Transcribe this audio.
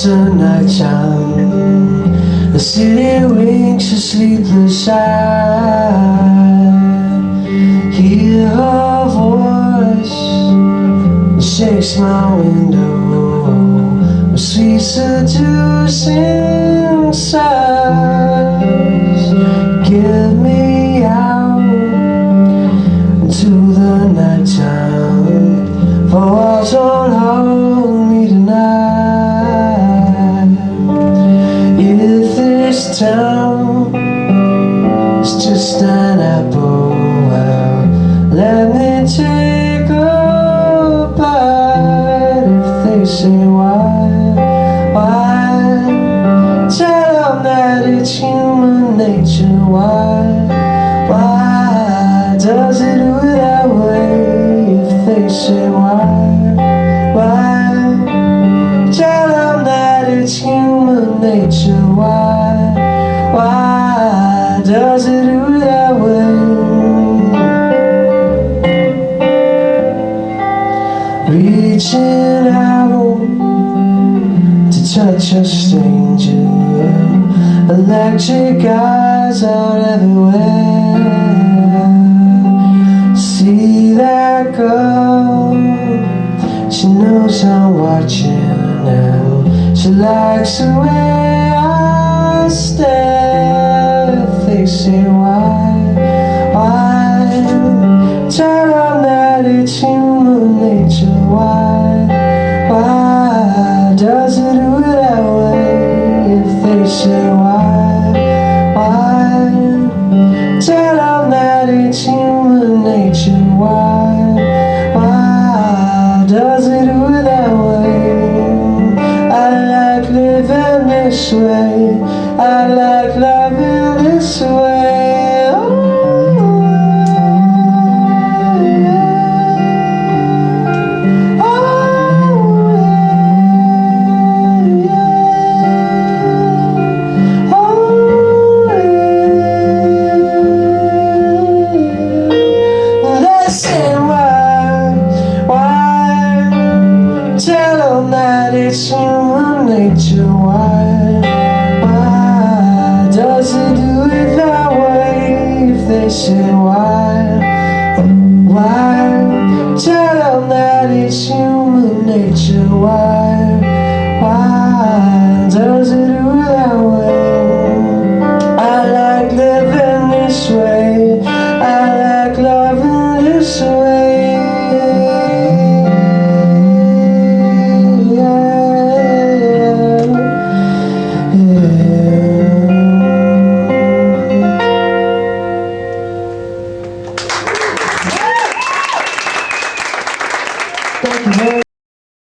a nighttime. The city winks a sleepless eye. Hear her voice, it shakes my window. A sweet seducing sighs get me out into the nighttime. For walls don't hold me tonight. If this town is just an apple, well, let me take a bite. If they say why, tell them that it's human nature. Why does it do it that way? If they say why, tell them that it's human nature. Why does it do it that way? Reaching out to touch a stranger, electric eyes out everywhere. See that girl, she knows I'm watching now. She likes the way I stare. If they say why, tell them that it's human nature. Why does it do it that way? If they say why, tell them that it's human nature. Why does it do it that way? I like living this way. I like loving this way. Tell them that it's human nature. Why does it do it that way? If they say why, tell them that it's human